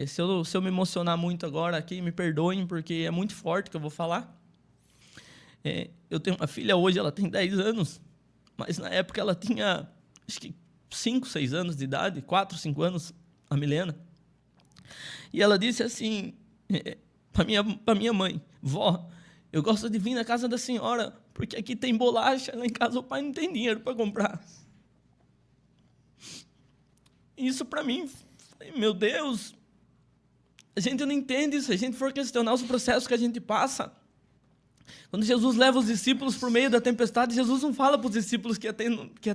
Se eu me emocionar muito agora aqui, me perdoem, porque é muito forte o que eu vou falar. Eu tenho uma filha hoje, ela tem 10 anos, mas na época ela tinha, acho que 5, 6 anos de idade, 4, 5 anos, a Milena. E ela disse assim, para minha mãe: vó, eu gosto de vir na casa da senhora, porque aqui tem bolacha, lá em casa o pai não tem dinheiro para comprar. Isso para mim, meu Deus, a gente não entende isso. Se a gente for questionar os processos que a gente passa. Quando Jesus leva os discípulos por meio da tempestade, Jesus não fala para os discípulos que ia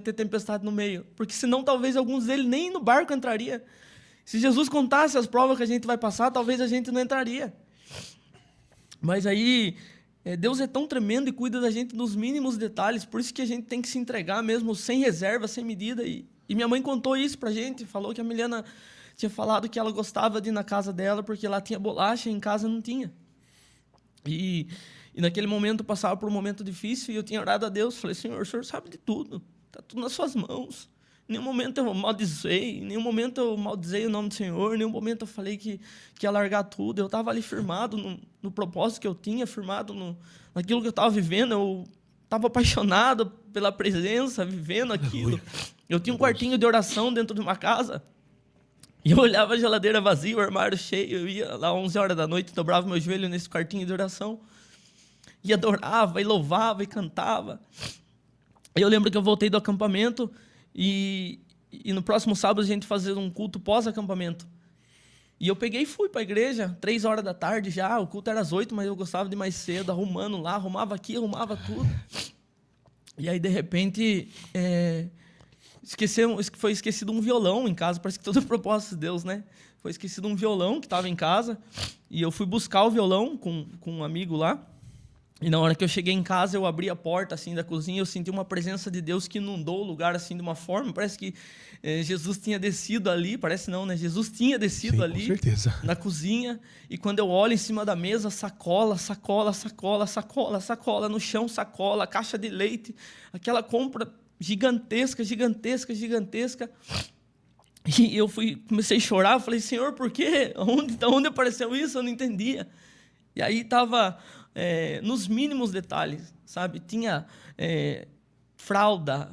ter tempestade no meio, porque senão talvez alguns deles nem no barco entraria. Se Jesus contasse as provas que a gente vai passar, talvez a gente não entraria. Mas aí, Deus é tão tremendo e cuida da gente nos mínimos detalhes, por isso que a gente tem que se entregar mesmo, sem reserva, sem medida. E minha mãe contou isso pra gente, falou que a Milena tinha falado que ela gostava de ir na casa dela, porque lá tinha bolacha e em casa não tinha. E naquele momento eu passava por um momento difícil e eu tinha orado a Deus, falei: Senhor, o Senhor sabe de tudo, está tudo nas suas mãos. Em nenhum momento eu maldizei, em nenhum momento eu maldizei o nome do Senhor, em nenhum momento eu falei que ia largar tudo. Eu estava ali firmado no propósito que eu tinha, firmado naquilo que eu estava vivendo. Eu estava apaixonado pela presença, vivendo aquilo. Eu tinha um quartinho de oração dentro de uma casa. E eu olhava a geladeira vazia, o armário cheio. Eu ia lá 11 horas da noite, dobrava meu joelho nesse quartinho de oração. E adorava, e louvava, e cantava. Eu lembro que eu voltei do acampamento e no próximo sábado a gente fazia um culto pós-acampamento. E eu peguei e fui para a igreja, 3 horas da tarde já. O culto era às 8, mas eu gostava de mais cedo, arrumando lá, arrumava aqui, arrumava tudo. E aí, de repente, foi esquecido um violão em casa. Parece que todo o propósito de Deus, né? Foi esquecido um violão que estava em casa. E eu fui buscar o violão com um amigo lá. E na hora que eu cheguei em casa, eu abri a porta assim da cozinha, eu senti uma presença de Deus que inundou o lugar assim de uma forma, parece que Jesus tinha descido ali, parece não, né? Jesus tinha descido. Sim, ali, com certeza, na cozinha, e quando eu olho em cima da mesa, sacola, sacola, sacola, sacola, sacola, no chão, sacola, caixa de leite, aquela compra gigantesca, gigantesca, gigantesca. E eu comecei a chorar, eu falei: Senhor, por quê? Onde apareceu isso? Eu não entendia. E aí estava nos mínimos detalhes, sabe? Tinha fralda,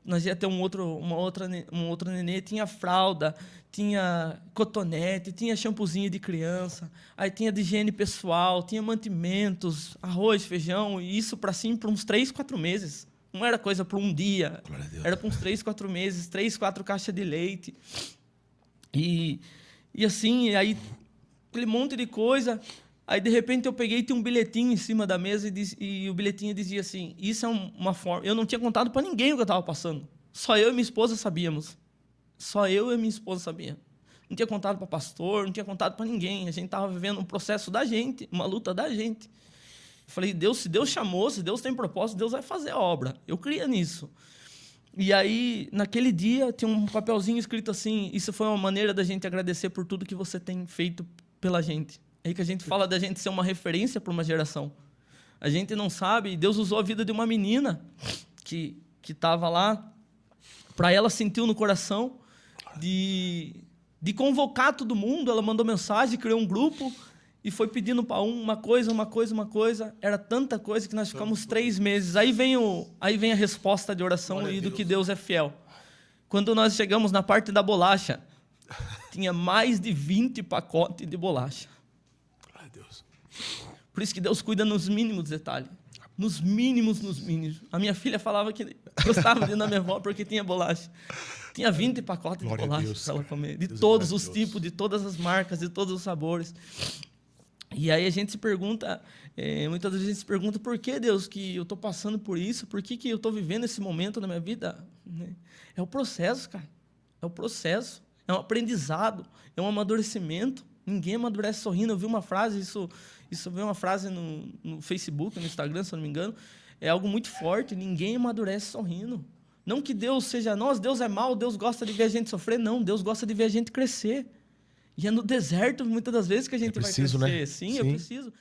nós ia ter um outro nenê, tinha fralda, tinha cotonete, tinha shampoozinho de criança, aí tinha de higiene pessoal, tinha mantimentos, arroz, feijão, e isso para uns 3, 4 meses. Não era coisa para um dia, era para uns 3, 4 meses, 3, 4 caixas de leite. E assim, aí aquele monte de coisa. Aí, de repente, eu peguei e tinha um bilhetinho em cima da mesa e o bilhetinho dizia assim: isso é uma forma... Eu não tinha contado para ninguém o que eu estava passando. Só eu e minha esposa sabíamos. Só eu e minha esposa sabíamos. Não tinha contado para pastor, não tinha contado para ninguém. A gente estava vivendo um processo da gente, uma luta da gente. Eu falei: Deus, se Deus chamou, se Deus tem propósito, Deus vai fazer a obra. Eu cria nisso. E aí, naquele dia, tinha um papelzinho escrito assim: isso foi uma maneira da gente agradecer por tudo que você tem feito pela gente. É aí que a gente fala da gente ser uma referência para uma geração. A gente não sabe, Deus usou a vida de uma menina que estava lá, para ela sentiu no coração de convocar todo mundo. Ela mandou mensagem, criou um grupo e foi pedindo para uma coisa. Era tanta coisa que nós ficamos 3 meses. Aí vem a resposta de oração e do que Deus é fiel. Quando nós chegamos na parte da bolacha, tinha mais de 20 pacotes de bolacha. Por isso que Deus cuida nos mínimos detalhes. Nos mínimos. A minha filha falava que gostava de ir na minha avó porque tinha bolacha. Tinha 20 pacotes de bolacha para ela comer. De todos os tipos, de todas as marcas, de todos os sabores. E aí a gente se pergunta, muitas vezes a gente se pergunta: por que, Deus, que eu estou passando por isso? Por que eu estou vivendo esse momento na minha vida? É o processo, cara. É o processo. É um aprendizado. É um amadurecimento. Ninguém amadurece sorrindo. Eu vi uma frase, isso veio uma frase no Facebook, no Instagram, se eu não me engano. É algo muito forte: ninguém amadurece sorrindo. Não que Deus seja nós, Deus é mau, Deus gosta de ver a gente sofrer. Não, Deus gosta de ver a gente crescer. E é no deserto, muitas das vezes, que a gente vai crescer. Né? Sim, eu preciso.